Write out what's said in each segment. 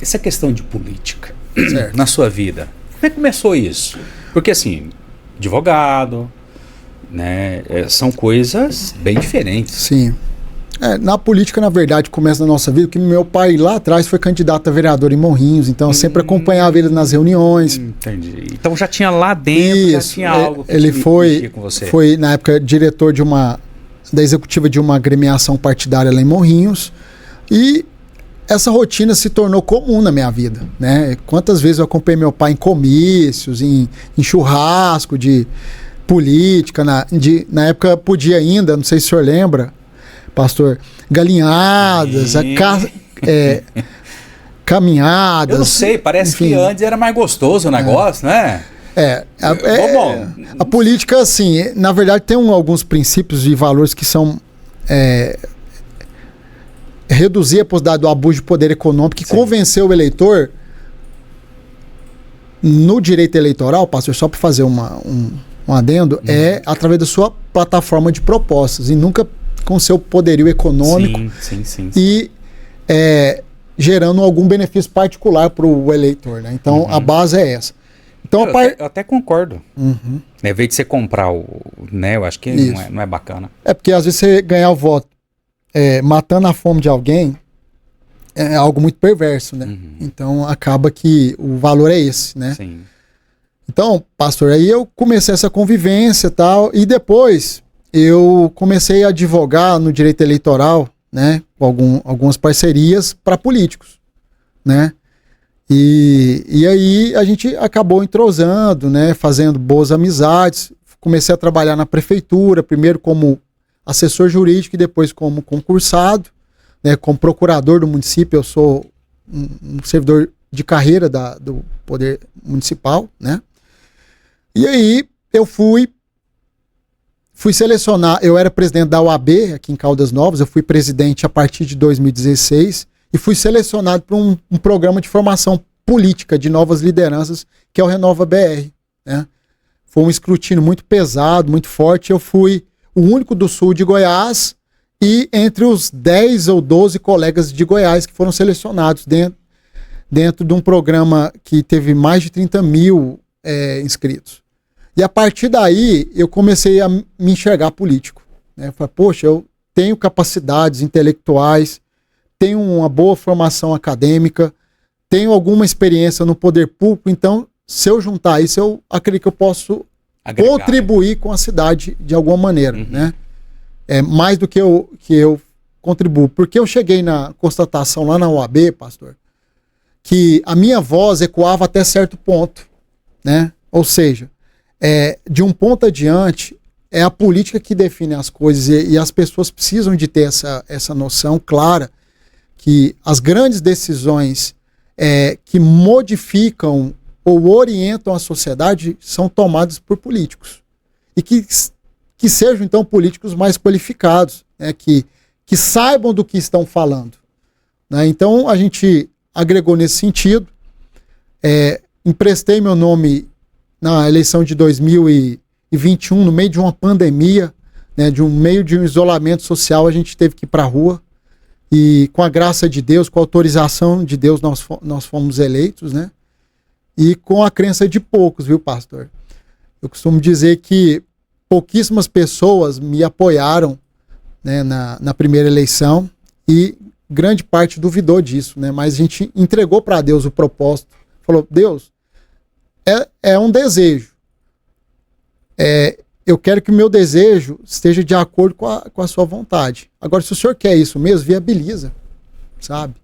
essa questão de política Certo. na sua vida, como é que começou isso? Porque assim, advogado, né, são coisas bem diferentes. Sim. Na política, na verdade, começa na nossa vida, que meu pai lá atrás foi candidato a vereador em Morrinhos, então eu sempre acompanhava ele nas reuniões. Entendi. Então já tinha lá dentro, já tinha algo que ele mexia com você. Foi, na época, diretor da executiva de uma agremiação partidária lá em Morrinhos, e essa rotina se tornou comum na minha vida, né? Quantas vezes eu acompanhei meu pai em comícios, em churrasco de política, na época podia ainda, não sei se o senhor lembra, pastor, galinhadas, caminhadas. Eu não sei, parece que antes era mais gostoso o negócio, né? A política, assim, na verdade tem alguns princípios e valores que são reduzir a possibilidade do abuso de poder econômico, que convencer o eleitor no direito eleitoral, pastor, só para fazer um adendo, é através da sua plataforma de propostas e nunca com seu poderio econômico e gerando algum benefício particular para o eleitor, né? Então a base é essa. Então, eu até concordo. Em vez de você comprar né, eu acho que não é bacana. É porque às vezes você ganhar o voto matando a fome de alguém é algo muito perverso, né? Então acaba que o valor é esse, né? Sim. Então, pastor, aí eu comecei essa convivência e tal, e depois eu comecei a advogar no direito eleitoral, né? Com algumas parcerias para políticos, né? E aí a gente acabou entrosando, né? Fazendo boas amizades. Comecei a trabalhar na prefeitura, primeiro como assessor jurídico e depois como concursado, né? Como procurador do município. Eu sou um servidor de carreira do Poder Municipal, né? E aí eu fui selecionar, eu era presidente da OAB aqui em Caldas Novas, eu fui presidente a partir de 2016 e fui selecionado para um programa de formação política de novas lideranças, que é o Renova BR, né? Foi um escrutínio muito pesado, muito forte. Eu fui o único do sul de Goiás e entre os 10 ou 12 colegas de Goiás que foram selecionados dentro de um programa que teve mais de 30 mil inscritos. E a partir daí eu comecei a me enxergar político, né? Eu falei, poxa, eu tenho capacidades intelectuais, tenho uma boa formação acadêmica, tenho alguma experiência no poder público, então se eu juntar isso, eu acredito que eu posso contribuir com a cidade de alguma maneira, né? Mais do que eu contribuo. Porque eu cheguei na constatação lá na OAB, pastor, que a minha voz ecoava até certo ponto, né? Ou seja, de um ponto adiante, é a política que define as coisas e as pessoas precisam de ter essa noção clara que as grandes decisões que modificam ou orientam a sociedade são tomadas por políticos. E que sejam, então, políticos mais qualificados, né? Que saibam do que estão falando, né? Então, a gente agregou nesse sentido. Emprestei meu nome na eleição de 2021, no meio de uma pandemia, né, meio de um isolamento social, a gente teve que ir para a rua e com a graça de Deus, com a autorização de Deus, nós fomos eleitos, né? E com a crença de poucos, viu, pastor? Eu costumo dizer que pouquíssimas pessoas me apoiaram, né, na primeira eleição e grande parte duvidou disso, né? Mas a gente entregou para Deus o propósito, falou, Deus, é um desejo. Eu quero que o meu desejo esteja de acordo com a sua vontade. Agora, se o senhor quer isso mesmo, viabiliza, sabe?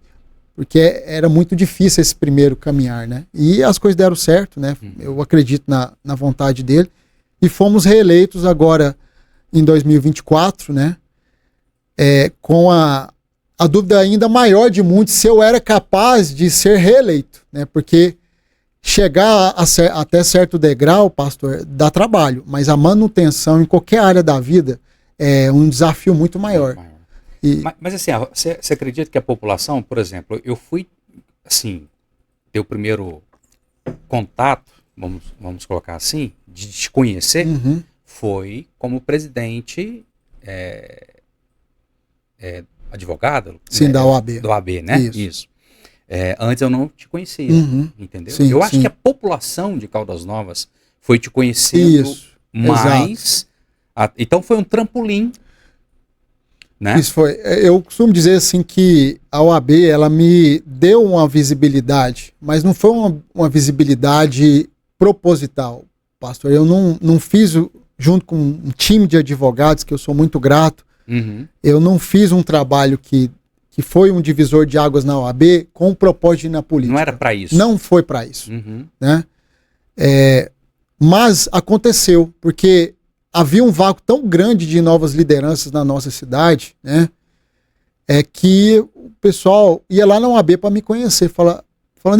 Porque era muito difícil esse primeiro caminhar, né? E as coisas deram certo, né? Eu acredito na vontade dele. E fomos reeleitos agora em 2024, né? Com a dúvida ainda maior de muitos se eu era capaz de ser reeleito, né? Porque chegar até certo degrau, pastor, dá trabalho, mas a manutenção em qualquer área da vida é um desafio muito maior. Mas assim, você acredita que a população, por exemplo, eu fui, assim, ter o primeiro contato, vamos colocar assim, de te conhecer, foi como presidente advogado? Sim, da OAB. Do OAB, né? Isso. Antes eu não te conhecia, entendeu? Sim, eu acho sim. que a população de Caldas Novas foi te conhecendo mais. Então foi um trampolim, né? Isso foi. Eu costumo dizer assim que a OAB ela me deu uma visibilidade, mas não foi uma visibilidade proposital, pastor. Eu não fiz, junto com um time de advogados, que eu sou muito grato, eu não fiz um trabalho que foi um divisor de águas na OAB com o propósito de ir na política. Não era para isso. Não foi para isso. Né? Mas aconteceu, porque havia um vácuo tão grande de novas lideranças na nossa cidade, né? Que o pessoal ia lá na OAB para me conhecer, falando,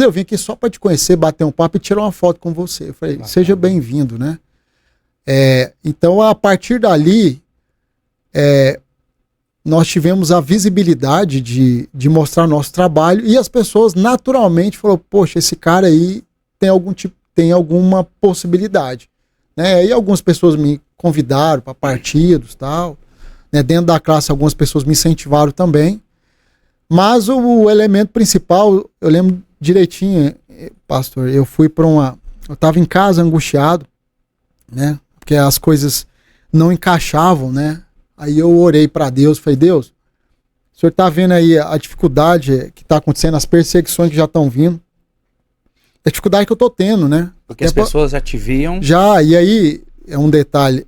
eu vim aqui só para te conhecer, bater um papo e tirar uma foto com você. Eu falei, seja bem-vindo, né? Então, a partir dali, nós tivemos a visibilidade de mostrar nosso trabalho e as pessoas naturalmente falaram, poxa, esse cara aí tem alguma possibilidade. Né? E algumas pessoas me convidaram para partidos e tal. Né? Dentro da classe, algumas pessoas me incentivaram também. Mas o elemento principal, eu lembro direitinho, pastor, eu fui para eu estava em casa angustiado, né? Porque as coisas não encaixavam, né? Aí eu orei para Deus, falei, Deus, o senhor está vendo aí a dificuldade que está acontecendo, as perseguições que já estão vindo, a dificuldade que eu estou tendo, né? Porque as pessoas já te viam... Já, e aí é um detalhe,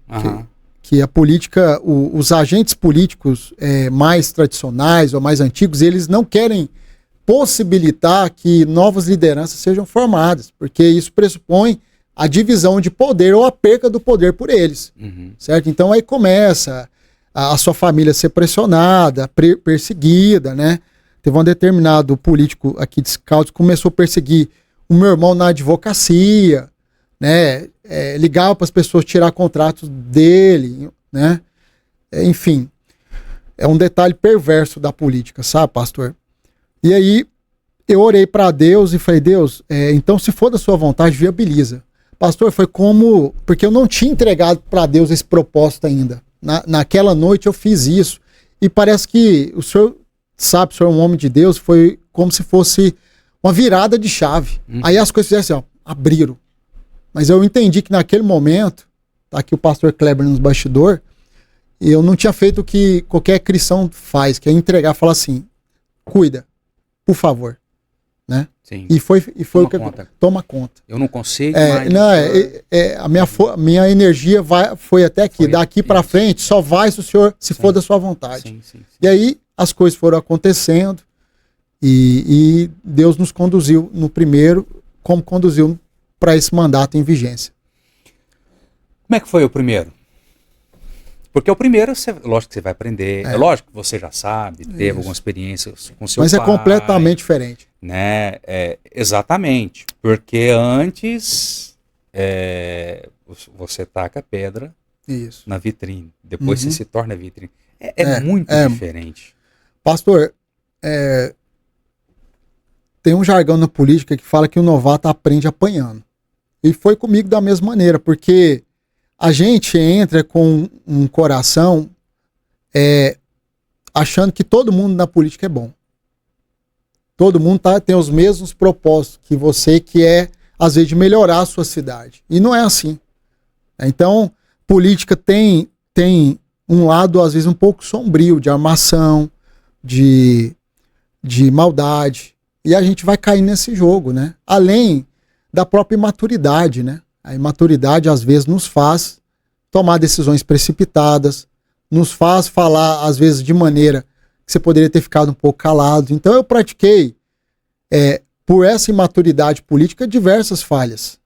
que a política, os agentes políticos mais tradicionais ou mais antigos, eles não querem possibilitar que novas lideranças sejam formadas, porque isso pressupõe a divisão de poder ou a perca do poder por eles, certo? Então aí começa a sua família ser pressionada, perseguida, né? Teve um determinado político aqui de Caldas que começou a perseguir o meu irmão na advocacia, né? Ligava para as pessoas tirar contratos dele, né? Enfim, é um detalhe perverso da política, sabe, pastor? E aí eu orei para Deus e falei, Deus, então se for da sua vontade, viabiliza. Pastor, foi como... Porque eu não tinha entregado para Deus esse propósito ainda. Naquela noite eu fiz isso. E parece que o senhor sabe, o senhor é um homem de Deus, foi como se fosse uma virada de chave. Aí as coisas fizeram assim, ó, abriram. Mas eu entendi que naquele momento, tá aqui o pastor Kleber nos bastidores, eu não tinha feito o que qualquer cristão faz, que é entregar, falar assim, cuida, por favor. Né? Sim. E foi o que toma conta. Eu não consigo mais. A minha energia foi até aqui. Daqui para frente só vai se o senhor for da sua vontade. Sim. E aí as coisas foram acontecendo e Deus nos conduziu no primeiro, como conduziu para esse mandato em vigência. Como é que foi o primeiro? Porque o primeiro, lógico que você vai aprender. É lógico que você já sabe, teve alguma experiência com seu pai. Mas é completamente diferente. Né? Exatamente. Porque antes você taca a pedra na vitrine. Depois você se torna vitrine. É muito diferente. Pastor, tem um jargão na política que fala que o novato aprende apanhando. E foi comigo da mesma maneira, porque a gente entra com um coração achando que todo mundo na política é bom. Todo mundo tem os mesmos propósitos que você, que é, às vezes, de melhorar a sua cidade. E não é assim. Então, política tem um lado, às vezes, um pouco sombrio, de armação, de maldade. E a gente vai cair nesse jogo, né? Além da própria imaturidade, né? A imaturidade, às vezes, nos faz tomar decisões precipitadas, nos faz falar, às vezes, de maneira que você poderia ter ficado um pouco calado. Então, eu pratiquei, por essa imaturidade política, diversas falhas,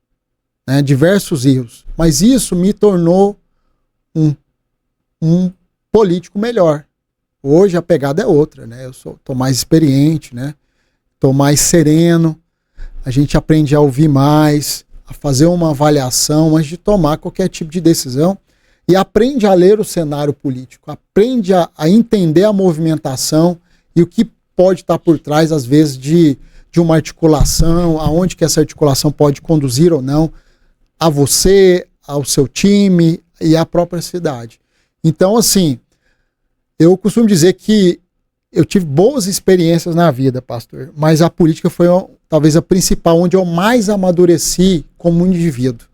né? Diversos erros. Mas isso me tornou um político melhor. Hoje a pegada é outra, né? Eu tô mais experiente, né? Tô mais sereno. A gente aprende a ouvir mais, a fazer uma avaliação antes de tomar qualquer tipo de decisão e aprende a ler o cenário político, aprende a entender a movimentação e o que pode estar por trás, às vezes, de uma articulação, aonde que essa articulação pode conduzir ou não a você, ao seu time e à própria cidade. Então, assim, eu costumo dizer que eu tive boas experiências na vida, pastor, mas a política foi talvez a principal, onde eu mais amadureci como indivíduo.